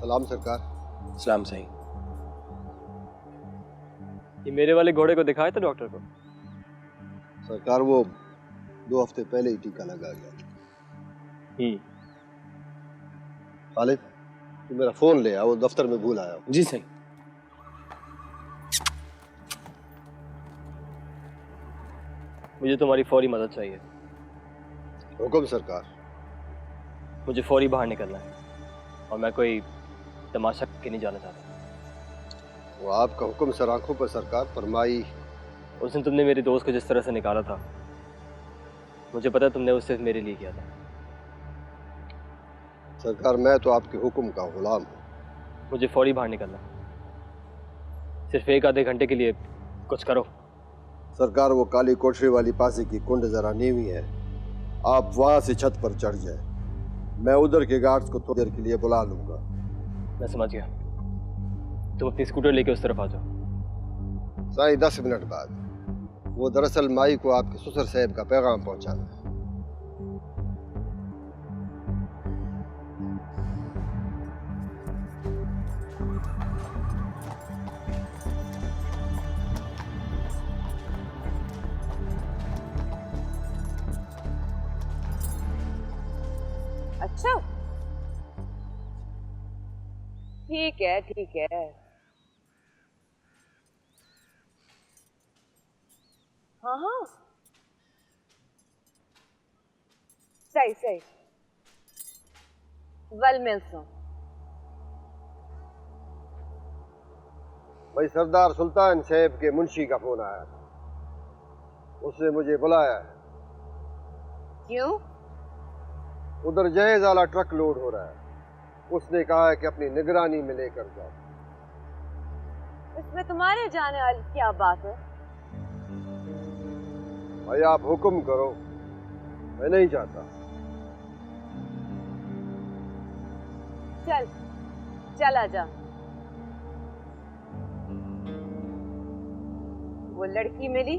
सलाम सरकार। सलाम सही। ये मेरे वाले घोड़े को दिखाया था डॉक्टर को? सरकार वो 2 हफ्ते पहले ही टीका लगा गया। खालिद, तू मेरा फोन ले आ, वो दफ्तर में भूल आया। जी सही। मुझे तुम्हारी फौरी मदद चाहिए। हुक्म सरकार। मुझे फौरी बाहर निकलना है और मैं कोई तमाशा के नहीं जाना चाहता। वो आपका हुक्म सर आंखों पर सरकार। फरमाई। उस दिन तुमने मेरे दोस्त को जिस तरह से निकाला था, मुझे पता है तुमने उससे मेरे लिए किया था। सरकार मैं तो आपके हुक्म का गुलाम हूँ। मुझे फौरी बाहर निकलना है, सिर्फ 1 आधे घंटे के लिए कुछ करो। सरकार वो काली कोठरी वाली पासे की कुंड जरा नीवी है, आप वहां से छत पर चढ़ जाए। मैं उधर के गार्ड्स को थोड़ी देर के लिए बुला लूंगा। मैं समझ गया। तुम अपनी स्कूटर लेके उस तरफ आ जाओ। साई 10 मिनट बाद। वो दरअसल माई को आपके ससुर साहब का पैगाम पहुंचाना है। अच्छा, ठीक है ठीक है। हाँ हाँ, सही सही। वेल मिलता हूँ। भाई सरदार सुल्तान साहब के मुंशी का फोन आया, उसने मुझे बुलाया है। क्यों? उधर जहेज वाला ट्रक लोड हो रहा है। उसने कहा है कि अपनी निगरानी में लेकर जाओ। इसमें तुम्हारे जाने वाली क्या बात है? भाई आप हुक्म करो, मैं नहीं चाहता। चल चला जा। वो लड़की मिली?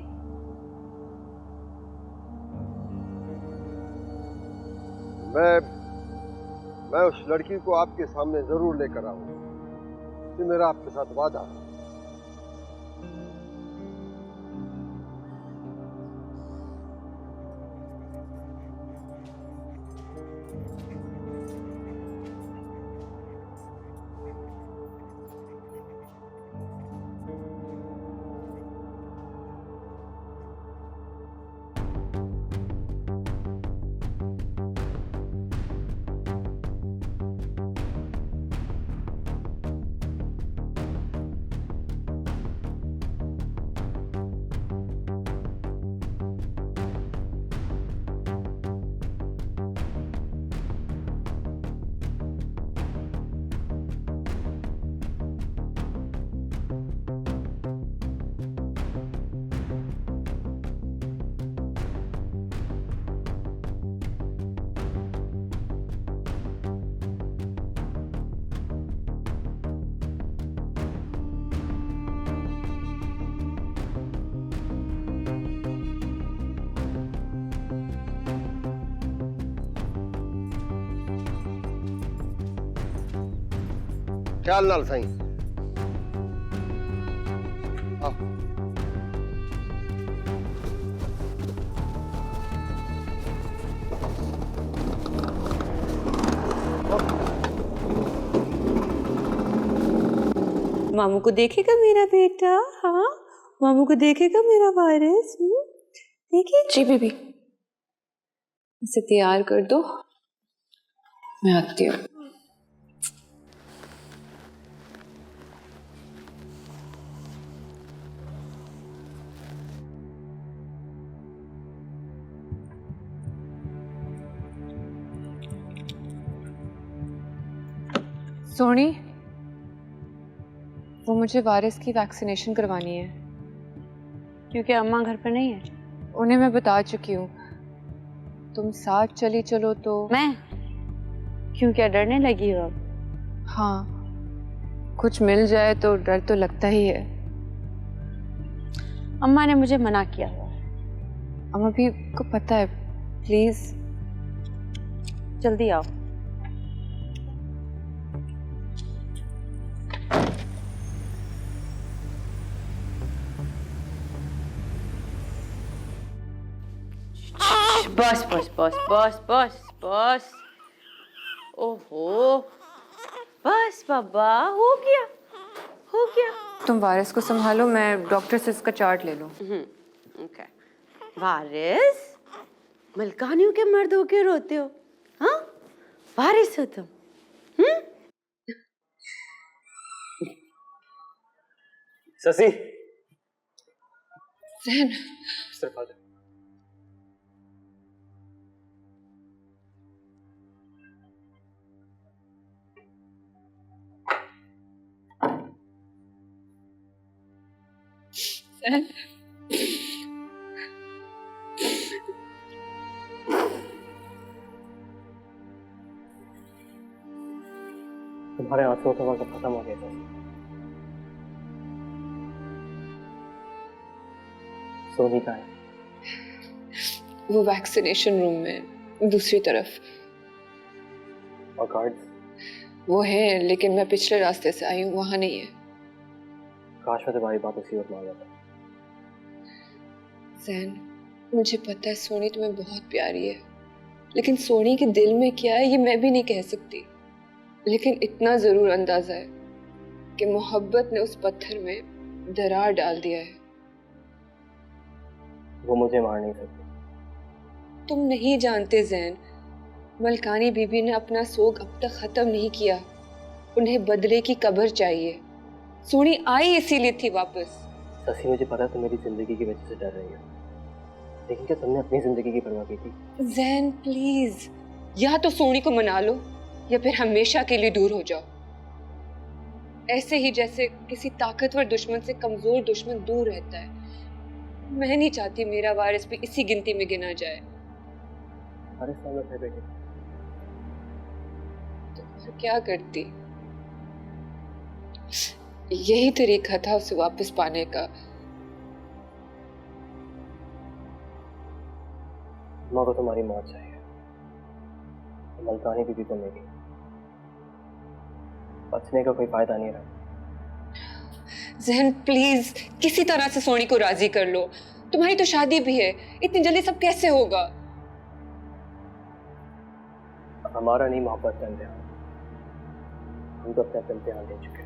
मैं उस लड़की को आपके सामने जरूर लेकर आऊंगा। ये मेरा आपके साथ वादा है। ख्याल नाल सही। मामू को देखेगा मेरा बेटा? हाँ, मामू को देखेगा मेरा वारिस? देखिए। जी बीबी, इसे तैयार कर दो, मैं आती हूँ। सोनी, वो मुझे वारिस की वैक्सीनेशन करवानी है। क्योंकि अम्मा घर पर नहीं है। उन्हें मैं बता चुकी हूँ, तुम साथ चली चलो तो। मैं क्यों, क्या डरने लगी हो अब? हाँ, कुछ मिल जाए तो डर तो लगता ही है। अम्मा ने मुझे मना किया हुआ है। अम्मा भी को पता है। प्लीज जल्दी आओ। बस बस बस बस बस बस। ओहो, बस बाबा, हो गया हो गया। तुम वारिस को संभालो, मैं डॉक्टर से इसका चार्ट ले लूं। ओके। वारिस, मलकानियों के मर्द होके रोते हो? हाँ, वारिस हो तुम? ससी, जहन, इस तरफ आ जा। जहन, तुम्हारे आंसुओं का वक्त खत्म हो गया था। सोनी का है। वो वैक्सीनेशन रूम में दूसरी तरफ। और गार्ड्स? वो है, लेकिन मैं पिछले रास्ते से आई हूँ, वहां नहीं है। काश मैं तुम्हारी बात उसी वक्त मान लेता। जैन, मुझे पता है सोनी तुम्हें बहुत प्यारी है, लेकिन सोनी के दिल में क्या है ये मैं भी नहीं कह सकती। लेकिन इतना जरूर अंदाजा है कि मोहब्बत ने उस पत्थर में दरार डाल दिया है। वो मुझे मार नहीं सकती। तुम नहीं जानते जैन, मलकानी बीबी ने अपना सोग अब तक खत्म नहीं किया। उन्हें बदले की कब्र चाहिए। सोनी आई इसीलिए थी वापस। ससी, मुझे पता है तुम मेरी जिंदगी की वजह से डर रही हो, लेकिन क्या तुमने अपनी जिंदगी की परवाह की थी? जैन प्लीज, या तो सोनी को मना लो या फिर हमेशा के लिए दूर हो जाओ। ऐसे ही जैसे किसी ताकतवर दुश्मन से कमजोर दुश्मन दूर रहता है। मैं नहीं चाहती मेरा वारिस भी इसी गिनती में गिना जाए। अरे सामने थे बेटे। तो क्या करती? यही तरीका था उसे वापस पाने का। माँ को तुम्हारी मौत चाहिए, मलकानी बीबी को मेरी। बचने का कोई फायदा नहीं रहा। जहन प्लीज, किसी तरह से सोनी को राजी कर लो। तुम्हारी तो शादी भी है, इतनी जल्दी सब कैसे होगा? हमारा नहीं मोहब्बत का इम्तिहान, हम तो अपना इम्तिहान दे चुके हैं।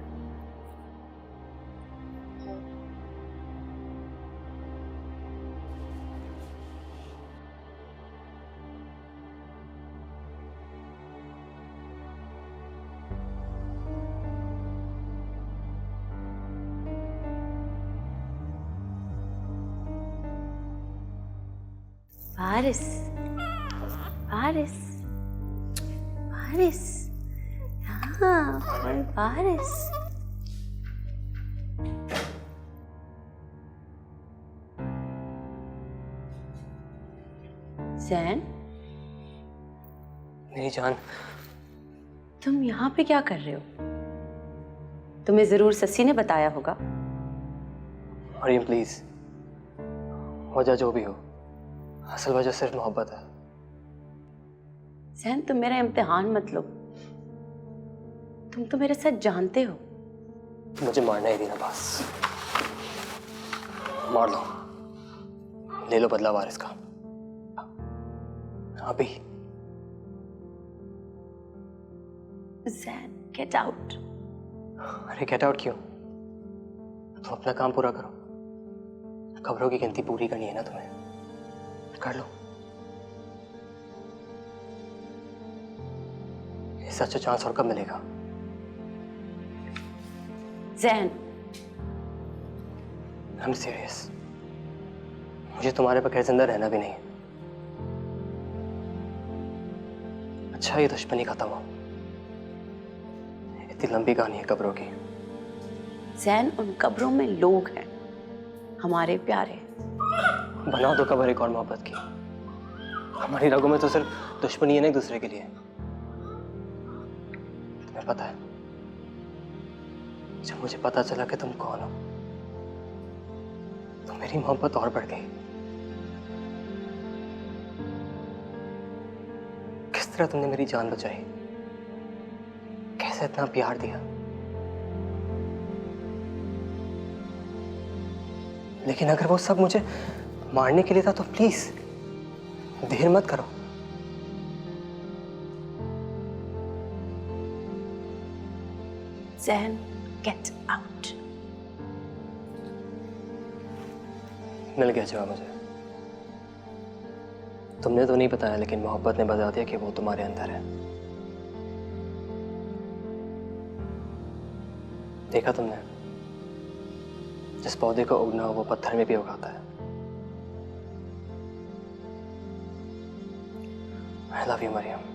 वारिस, वारिस, वारिस, हाँ, वारिस। जैन, मेरी जान, तुम यहाँ पे क्या कर रहे हो? तुम्हें जरूर ससी ने बताया होगा। मरियम प्लीज, वजह जो भी हो, असल वजह सिर्फ मोहब्बत है। जैन, तुम मेरा इम्तिहान मत लो। तुम तो मेरे साथ जानते हो। मुझे मारना ही देना, बस मार लो, ले लो बदला वारिस का अभी। Jain, get out. अरे गेट आउट क्यों? तुम अपना काम पूरा करो। खबरों की गिनती पूरी करनी है ना तुम्हें, कर लो। इससे अच्छा चांस और कब मिलेगा? Jain, I am serious. मुझे तुम्हारे बगैर जिंदा रहना भी नहीं। अच्छा, ये दुश्मनी खत्म हो। इतनी लंबी कहानी है कब्रों की। जैन, उन कब्रों में लोग हैं, हमारे प्यारे। बना दो कब्र एक और मोहब्बत की। हमारी रगों में तो सिर्फ दुश्मनी है ना एक दूसरे के लिए। तुम्हें पता है, जब मुझे पता चला कि तुम कौन हो, तो मेरी मोहब्बत और बढ़ गई। किस तरह तुमने मेरी जान बचाई, कैसे इतना प्यार दिया। लेकिन अगर वो सब मुझे मारने के लिए था तो प्लीज देर मत करो। ज़ैन, गेट आउट। मिल गया जवाब मुझे। तुमने तो नहीं बताया, लेकिन मोहब्बत ने बता दिया कि वो तुम्हारे अंदर है। देखा तुमने, जिस पौधे को उगना हो वो पत्थर में भी उगाता है। I love you, Maryam.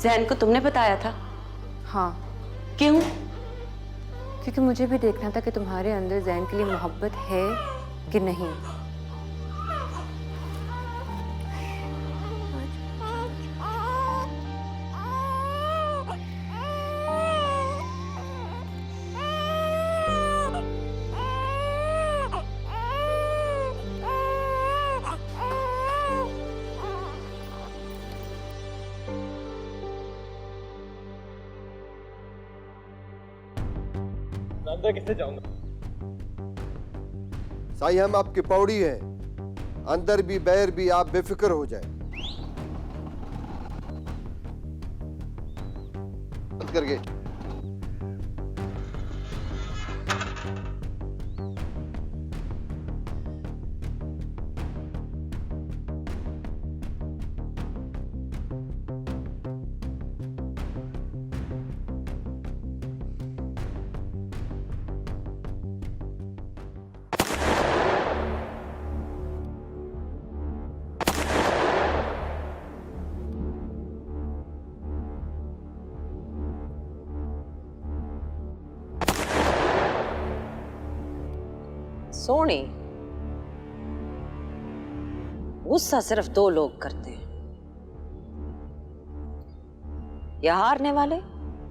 ज़ैन को तुमने बताया था? हाँ, क्यों? क्योंकि मुझे भी देखना था कि तुम्हारे अंदर ज़ैन के लिए मोहब्बत है कि नहीं। अंदर किससे जाऊंगा? साईं, हम आपकी पौड़ी हैं। अंदर भी बैर भी, आप बेफिक्र हो जाए। बंद करके। सोनी, गुस्सा सिर्फ दो लोग करते हैं, या हारने वाले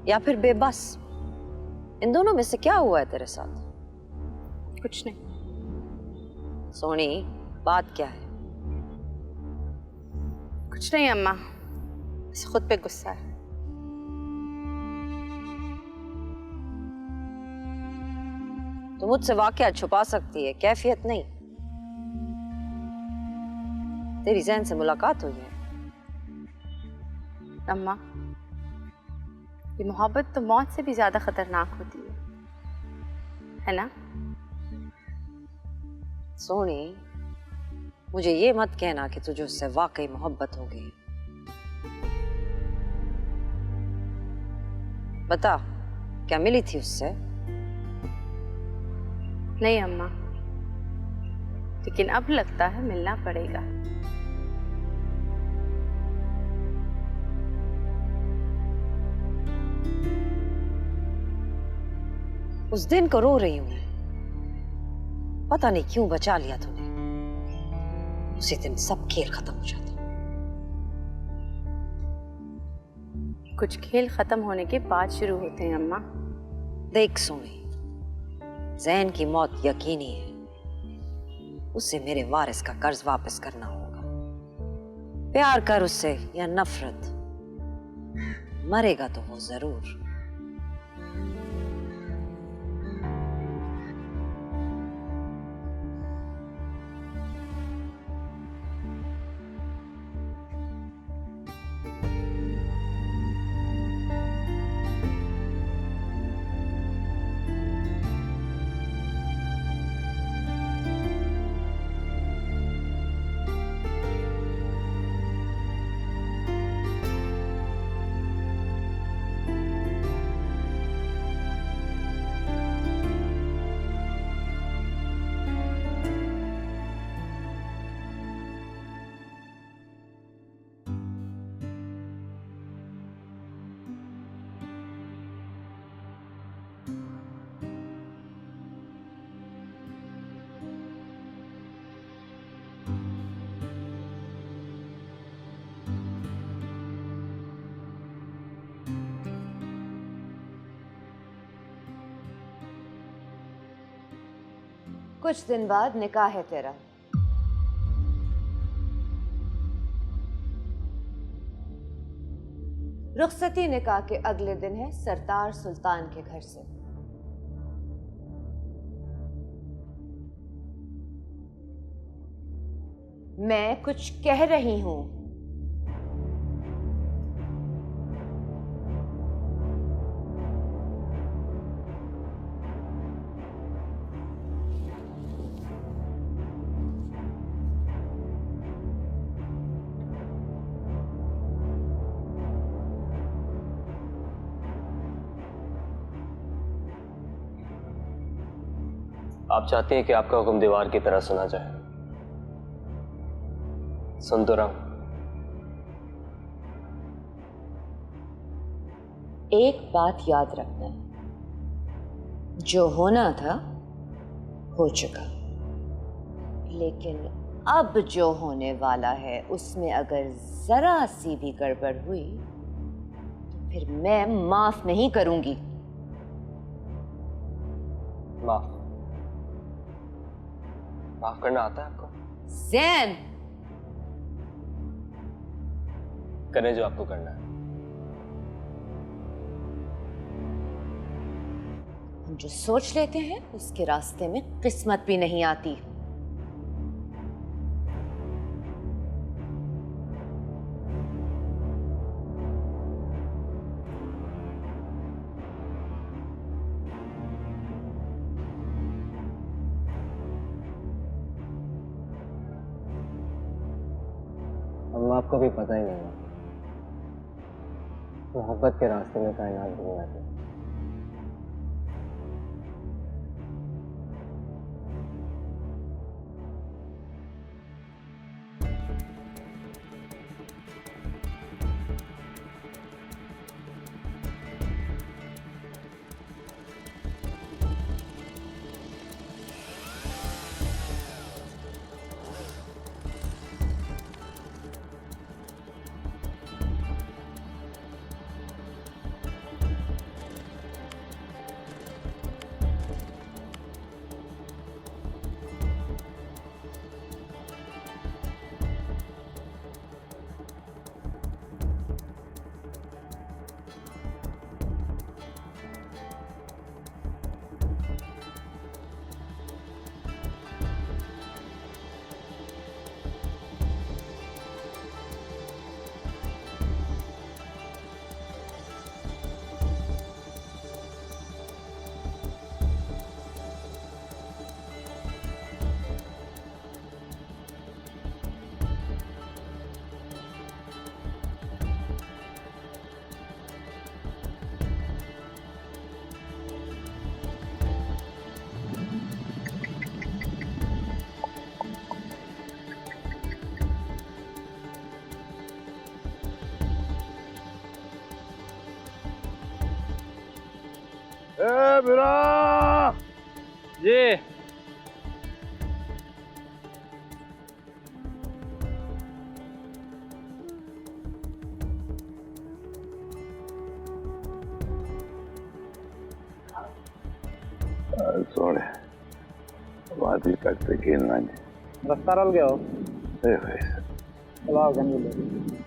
या फिर बेबस। इन दोनों में से क्या हुआ है तेरे साथ? कुछ नहीं। सोनी, बात क्या है? कुछ नहीं अम्मा, बस खुद पे गुस्सा है। तो मुझसे वाकया छुपा सकती है, कैफियत नहीं। तेरी ज़ैन से मुलाकात हुई है। अम्मा, ये मोहब्बत तो मौत से भी ज्यादा खतरनाक होती है ना? सोनी, मुझे ये मत कहना कि तुझे उससे वाकई मोहब्बत हो गई। बता, क्या मिली थी उससे? नहीं अम्मा, लेकिन अब लगता है मिलना पड़ेगा। उस दिन को रो रही हूं मैं। पता नहीं क्यों बचा लिया तूने। उसी दिन सब खेल खत्म हो जाता। कुछ खेल खत्म होने के बाद शुरू होते हैं अम्मा। देख सोनी, ज़ैन की मौत यकीनी है। उसे मेरे वारिस का कर्ज वापस करना होगा। प्यार कर उससे या नफरत, मरेगा तो वो जरूर। कुछ दिन बाद निकाह है तेरा। रुखसती निकाह के अगले दिन है सरदार सुल्तान के घर से। मैं कुछ कह रही हूं। आप चाहती हैं कि आपका हुक्म दीवार की तरह सुना जाए। सुन तो रहा हूं। एक बात याद रखना, जो होना था हो चुका, लेकिन अब जो होने वाला है उसमें अगर जरा सी भी गड़बड़ हुई तो फिर मैं माफ नहीं करूंगी। माफ करना आता है आपको? जैन, करें जो आपको करना है। हम जो सोच लेते हैं उसके रास्ते में किस्मत भी नहीं आती। अम्मा, आपको भी पता ही नहीं है, मोहब्बत के रास्ते में कायनात घूम आती है। जी सोने बात ही करते खेलना रास्ता रल गया हो जी चलाओ गंदी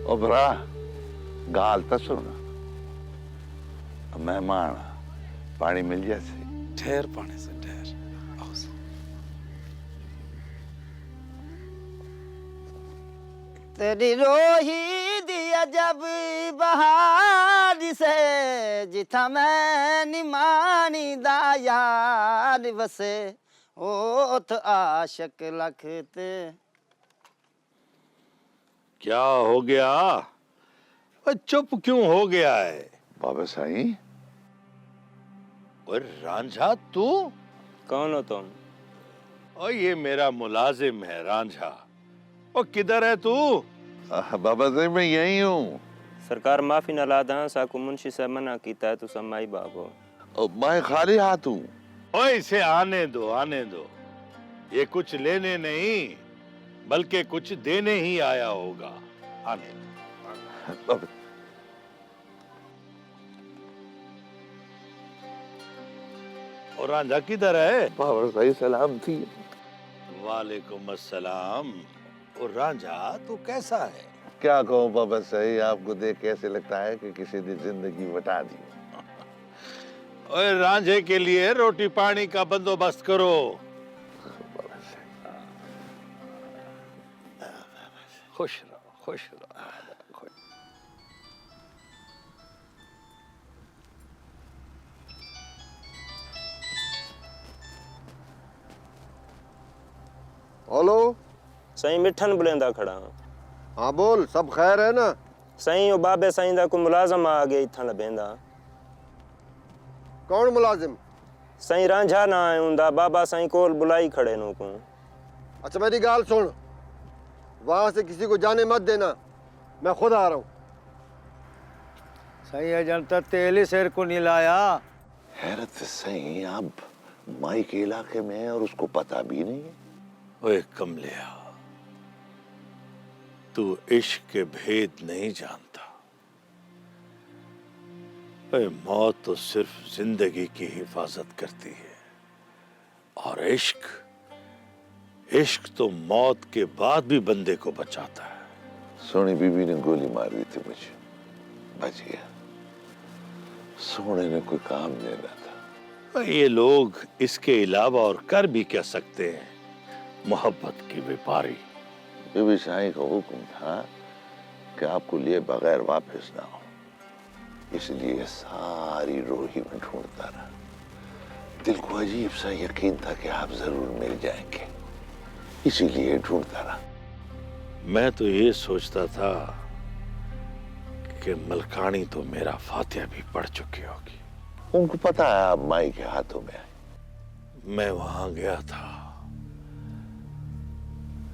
ओ भरा गाल तो सुन, मेहमान पानी मिल जैसे ठहर पानी से ठहर। आओ से। तेरी रोही दिया जब बहार से जिथा मैं निमानी दा यार वसे ओथ आशक लखते। क्या हो गया? चुप क्यों हो गया है? बाबा साईं, और रांझा तू? कौन हो तुम? और ये मेरा मुलाजिम है रांझा। और किधर है तू? बाबा साईं मैं यही हूँ। सरकार माफी न लादा साकू मुंशी से मना कीता है तू समाई बाबो। मैं खाली हाथ हूँ। ओए इसे आने दो, आने दो। ये कुछ लेने नहीं बल्कि कुछ देने ही आया होगा। आने दो। और रांझा किधर है? बाबा साईं सलाम थी। वालेकुम अस्सलाम। और रांझा तू कैसा है? क्या कहूँ बाबा साईं, आपको देख कैसे लगता है कि किसी ने जिंदगी बता दी। और रांझे के लिए रोटी पानी का बंदोबस्त करो। खुश रहो, खुश रहो। हेलो सही मिठन बुलेंदा खड़ा। हाँ बोल, सब खैर है ना? सही ओ बाबे सही दा को मुलाजम आ गया इथा लबेंदा। कौन मुलाजिम? सही रांझा ना आयुंदा बाबा सही कोल बुलाई खड़े नो को। अच्छा मेरी गाल सुन, वहां से किसी को जाने मत देना, मैं खुद आ रहा हूँ। सही है, जनता तेल ही सिर को नहीं लाया। हैरत सही, अब माई के इलाके में है और उसको पता भी नहीं है। ओए कमलिया, तू इश्क के भेद नहीं जानता। ओए मौत तो सिर्फ जिंदगी की हिफाजत करती है और इश्क तो मौत के बाद भी बंदे को बचाता है। सोनी बीबी ने गोली मार दी थी मुझे, बच गया। सोने ने कोई काम लेना था। ये लोग इसके अलावा और कर भी क्या सकते हैं? मोहब्बत की व्यापारी। बीबी शाही का हुक्म था कि आपको लिए बगैर वापस ना हो, इसलिए सारी रोही में ढूंढता रहा। दिल को अजीब सा यकीन था कि आप जरूर मिल जाएंगे, इसीलिए ढूंढता रहा। मैं तो ये सोचता था कि मलकानी तो मेरा फातिहा भी पढ़ चुकी होगी। उनको पता है आप माई के हाथों में आए। मैं वहां गया था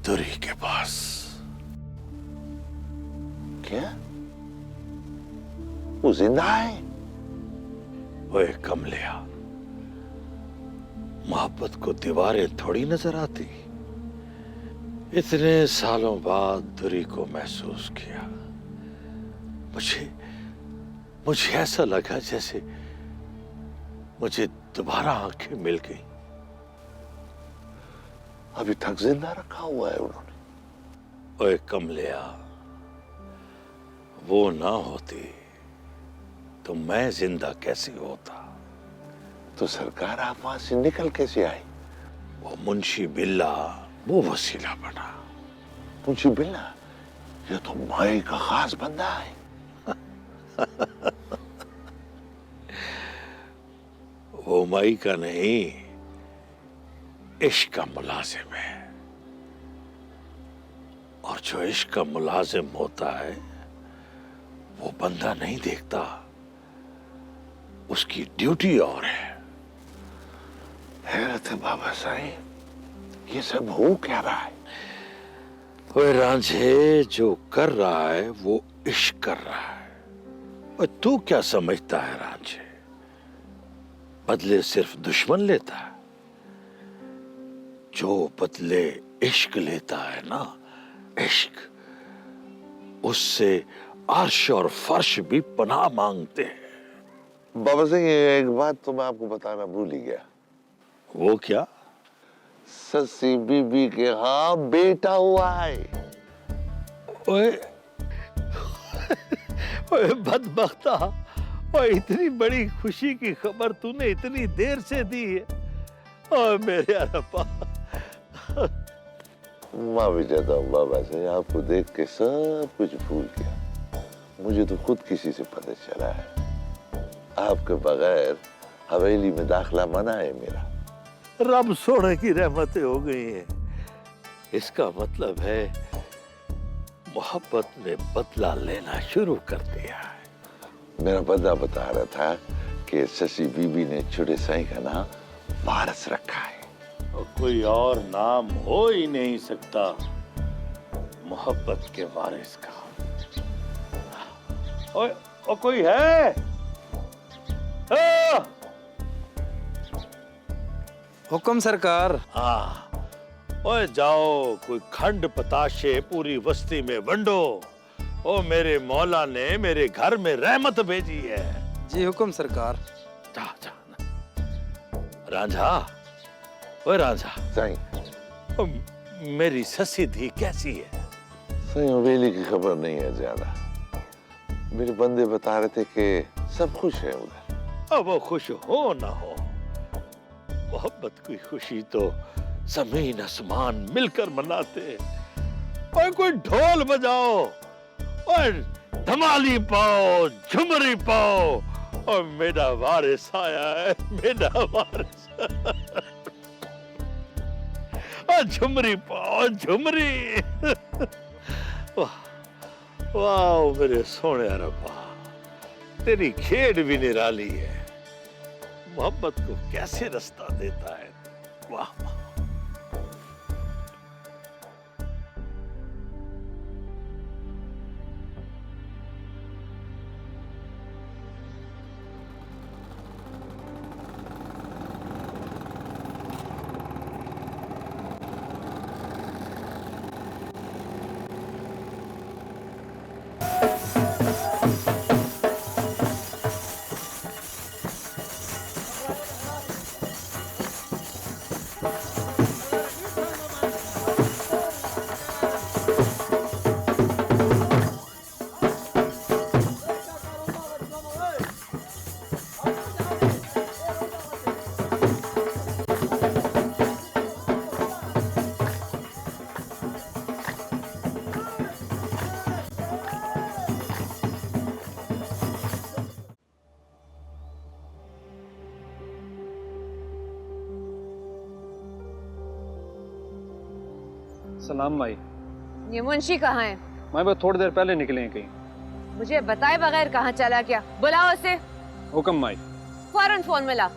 दुरी के पास। क्या वो जिंदा है? ओए कमलिया, मोहब्बत को दीवारें थोड़ी नजर आती। इतने सालों बाद दुरी को महसूस किया। मुझे ऐसा लगा जैसे मुझे दोबारा आंखें मिल गई। अभी तक जिंदा रखा हुआ है उन्होंने। ओए कमलिया, वो ना होती तो मैं जिंदा कैसे होता? तो सरकार आप वहां से निकल कैसे आई? वो मुंशी बिल्ला वो वसीला बना। मुंशी बिल्ला ये तो माई का खास बंदा है। वो माई का नहीं, इश्क का मुलाजिम है। और जो इश्क का मुलाजिम होता है वो बंदा नहीं देखता, उसकी ड्यूटी और है। हैरत है बाबा साईं, ये सब हो क्या रहा है? वो रांझे जो कर रहा है वो इश्क कर रहा है। और तू क्या समझता है रांझे, बदले सिर्फ दुश्मन लेता है? जो बदले इश्क लेता है ना, इश्क, उससे अर्श और फर्श भी पनाह मांगते हैं। बाबा सिंह एक बात तो मैं आपको बताना भूल ही गया। वो क्या? सस्सी बीबी के यहाँ बेटा हुआ है। ओए ओए बदबख्ता, ओए इतनी बड़ी खुशी की खबर तूने इतनी देर से दी है। ओए मेरे रब्बा। माँ भी चाहता हूँ बाबा से, आपको देख के सब कुछ भूल गया। मुझे तो खुद किसी से पता चला है, आपके बगैर हवेली में दाखला मना है मेरा। रब सोने की रहमतें हो गई हैं। इसका मतलब है मोहब्बत ने बदला लेना शुरू कर दिया है। मेरा बंदा बता रहा था कि शशि बीबी ने छोटे साईं का नाम वारस रखा है। और कोई और नाम हो ही नहीं सकता मोहब्बत के वारिस का। और कोई है? हुक्म सरकार। हाँ, ओए जाओ कोई खंड पताशे पूरी बस्ती में बंडो। ओ मेरे मौला ने मेरे घर में रहमत भेजी है। जी हुक्म सरकार। जा जा। रांझा, ओए रांझा। साईं। मेरी ससी धी कैसी है? साईं हवेली की खबर नहीं है ज्यादा। मेरे बंदे बता रहे थे कि सब खुश है उधर। अब वो खुश हो ना हो, मोहब्बत की खुशी तो जमीन आसमान मिलकर मनाते। और कोई ढोल बजाओ और धमाली पाओ, झुमरी पाओ। और मेरा वारिस आया है, मेरा वारिस। और झुमरी पाओ, झुमरी। वाह वाह मेरे सोने रब्बा, तेरी खेड भी निराली है। मोहब्बत को कैसे रास्ता देता है। वाह वाह। सलाम माई। ये मुंशी कहाँ है? माई बस थोड़ी देर पहले निकले हैं कहीं। मुझे बताए बगैर कहाँ चला गया? बुलाओ उसे। हुक्म माई। फौरन फोन मिला।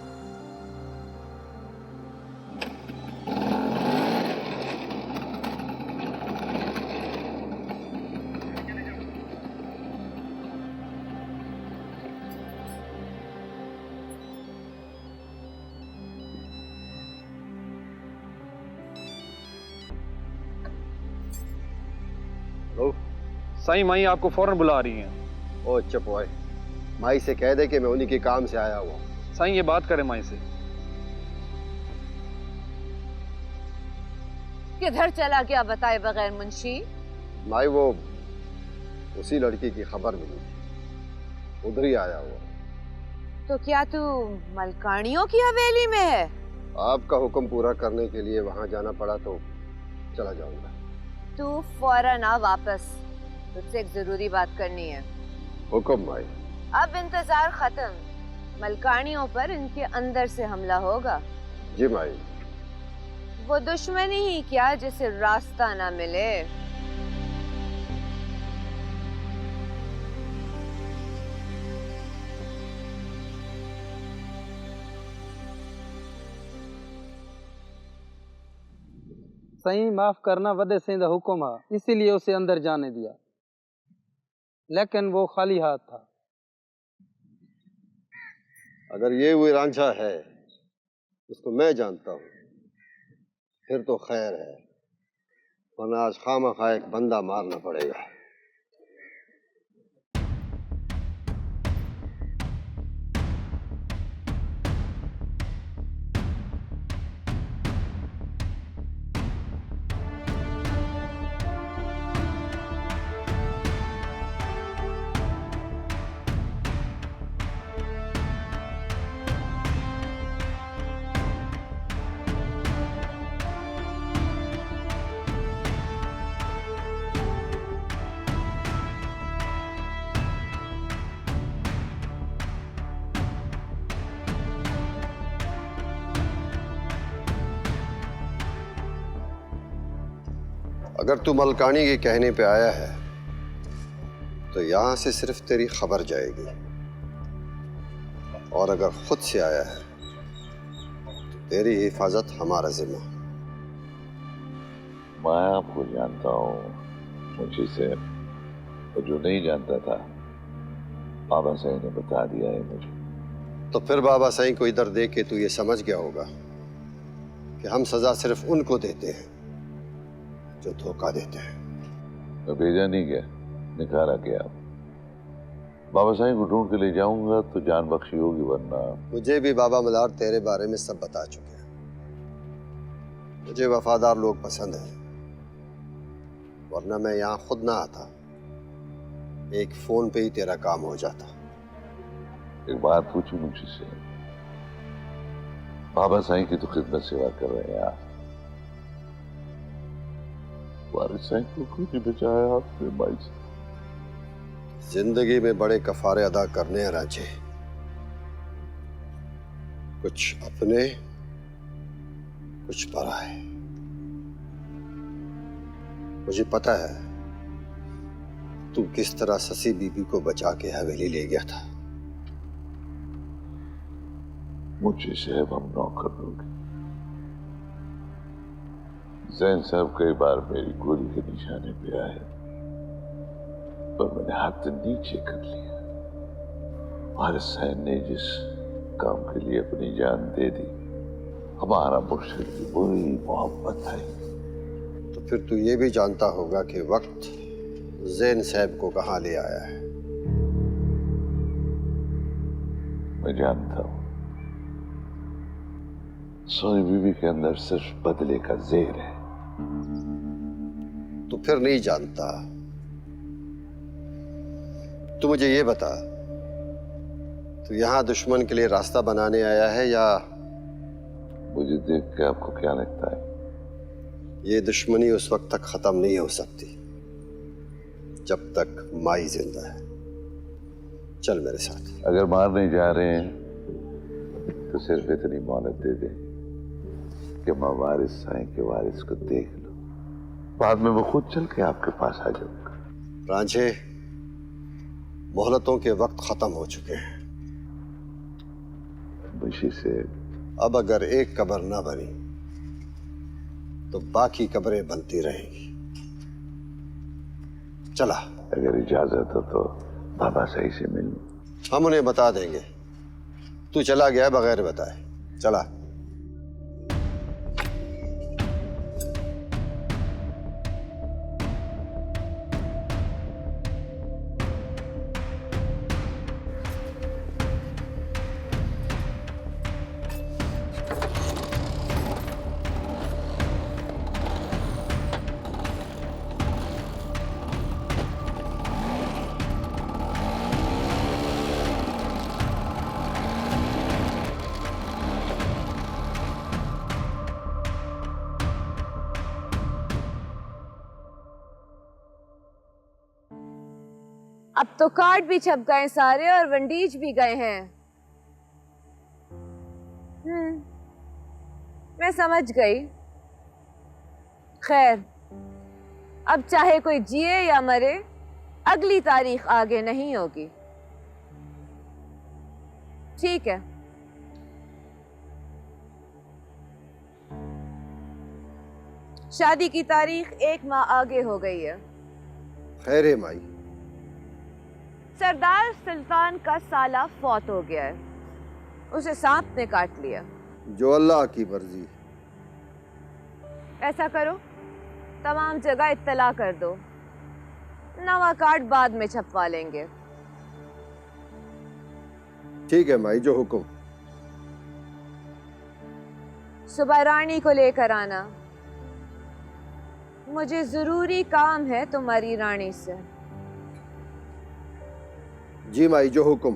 साईं माई आपको फौरन बुला रही हैं। ओ चुप भाई, माई से कह दे कि मैं उन्हीं के काम से आया हुआ। साईं ये बात करें माई से। किधर चला गया बताए बगैर मुंशी? माई वो उसी लड़की की खबर मिली थी, उधर ही आया हुआ। तो क्या तू मलकानियों की हवेली में है? आपका हुक्म पूरा करने के लिए वहां जाना पड़ा तो चला जाऊंगा। तू फौरन आ वापस, तुझसे एक जरूरी बात करनी है। हुक्म माई। अब इंतजार खत्म, मलकानियों पर इनके अंदर से हमला होगा। जी माई। वो दुश्मनी ही क्या जिसे रास्ता ना मिले। साईं माफ करना वदे से हुक्म है, इसीलिए उसे अंदर जाने दिया, लेकिन वो खाली हाथ था। अगर ये वो रांझा है उसको मैं जानता हूँ फिर तो खैर है, वरना आज खामखा एक बंदा मारना पड़ेगा। अगर तू मलकानी के कहने पे आया है तो यहां से सिर्फ तेरी खबर जाएगी, और अगर खुद से आया है तो तेरी हिफाजत हमारा जिम्मा। मैं आपको जानता हूँ मुझे से, और जो नहीं जानता था बाबा साईं ने बता दिया है मुझे। तो फिर बाबा साईं को इधर देख के तू ये समझ गया होगा कि हम सजा सिर्फ उनको देते हैं जो धोखा देते हैं। मैं भेजा नहीं गया, निकाला गया। बाबा साईं को ढूंढ के ले जाऊंगा तो जान बख्शी होगी, वरना मुझे भी बाबा मल्हार तेरे बारे में सब बता चुके हैं। मुझे वफादार लोग पसंद हैं, वरना मैं यहाँ खुद ना आता, एक फोन पे ही तेरा काम हो जाता। एक बात पूछूं मुझे से, बाबा साईं की तो खिदमत सेवा कर रहे हैं आप, वारिस साईं को क्यों नहीं बचाया आपने माई से? जिंदगी में बड़े कफारे अदा करने हैं रांचे, कुछ अपने कुछ पराए। मुझे पता है तू किस तरह ससी बीबी को बचा के हवेली ले गया था। मुझे साहब हम नौकर लोग, जैन साहब कई बार मेरी गोली के निशाने पे आए, पर मैंने हाथ नीचे कर लिया। वारिस साईं ने जिस काम के लिए अपनी जान दे दी, हमारा मुर्शिद की बुरी मोहब्बत है। तो फिर तू ये भी जानता होगा कि वक्त जैन साहब को कहाँ ले आया है। मैं जानता हूं सोनी बीबी के अंदर सिर्फ बदले का जेर है। तो फिर नहीं जानता। तू मुझे ये बता, तू यहाँ दुश्मन के लिए रास्ता बनाने आया है या? मुझे देख के आपको क्या लगता है? ये दुश्मनी उस वक्त तक खत्म नहीं हो सकती जब तक माई जिंदा है। चल मेरे साथ। अगर मारने जा रहे हैं तो सिर्फ इतनी मोहलत दे दे कि मैं वारिस साईं के वारिस को देख लूं, बाद में वो खुद चल के आपके पास आ जाऊंगा। रांझे, मोहलतों के वक्त खत्म हो चुके हैं। मुझे से अब अगर एक कब्र ना बनी तो बाकी कब्रें बनती रहेंगी। चला। अगर इजाजत हो तो बाबा साईं से मिल लूं। हम उन्हें बता देंगे। तू चला गया बगैर बताए। चला। अब तो कार्ड भी छप गए सारे और वंडीज भी गए हैं। मैं समझ गई। खैर, अब चाहे कोई जिए या मरे, अगली तारीख आगे नहीं होगी। ठीक है। शादी की तारीख 1 माह आगे हो गई है। खैर माई। सरदार सुल्तान का साला फौत हो गया है, उसे सांप ने काट लिया। जो अल्लाह की मर्जी। ऐसा करो, तमाम जगह इत्तला कर दो, नवा कार्ड बाद में छपवा लेंगे। ठीक है माई, जो हुक्म। सुबह रानी को लेकर आना, मुझे जरूरी काम है तुम्हारी रानी से। जी माई, जो हुक्म।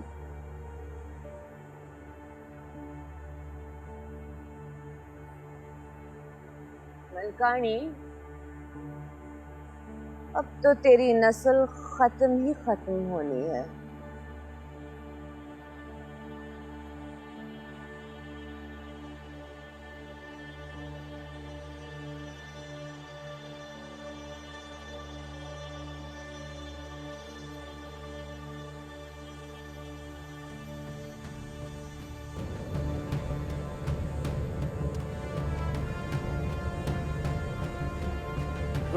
मलकानी, अब तो तेरी नस्ल खत्म ही खत्म होनी है।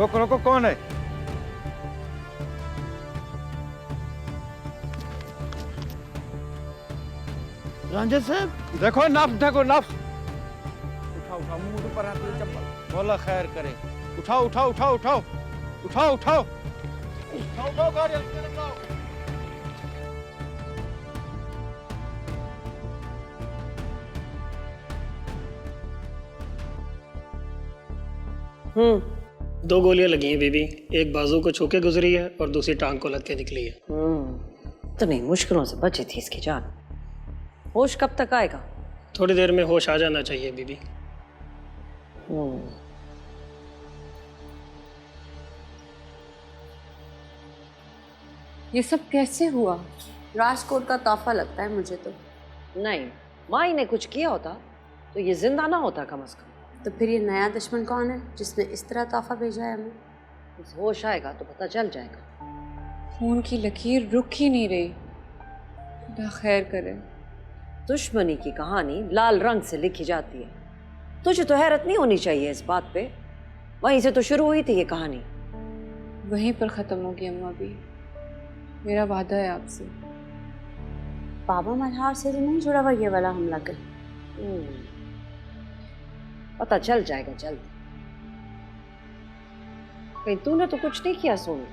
रोको रोको, कौन है? रंजन साहब, देखो नफ्स, देखो नफ्स। उठाओ उठाओ, मुंह ऊपर हाथ में चप्पल। मौला खैर करे। उठाओ उठाओ उठाओ उठाओ उठाओ उठाओ उठाओ उठाओ, गाड़ी अंदर लगाओ। दो गोलियां लगी हैं बीबी, एक बाजू को छू के गुजरी है और दूसरी टांग को लग के निकली है। इतनी मुश्किलों से बची थी इसकी जान। होश कब तक आएगा? थोड़ी देर में होश आ जाना चाहिए बीबी। ये सब कैसे हुआ? राजकोट का तोहफा लगता है मुझे तो। नहीं, माई ने कुछ किया होता तो ये जिंदा ना होता कम से कम। तो फिर ये नया दुश्मन कौन है जिसने इस तरह तोहफा भेजा है हमें? होश आएगा तो पता चल जाएगा। खून की लकीर रुक ही नहीं रही। खुदा खैर करे। दुश्मनी की कहानी लाल रंग से लिखी जाती है। तुझे तो हैरत नहीं होनी चाहिए इस बात पे। वहीं से तो शुरू हुई थी ये कहानी। वहीं पर खत्म होगी अम्मा भी। मेरा वादा है आपसे। बाबा मल्हार से नहीं जुड़ा हुआ ये वाला हमला कर। पता चल जाएगा जल्द। कहीं तूने तो कुछ नहीं किया सोनू?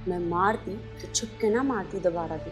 मैं मारती तो छुप के ना मारती दोबारा भी।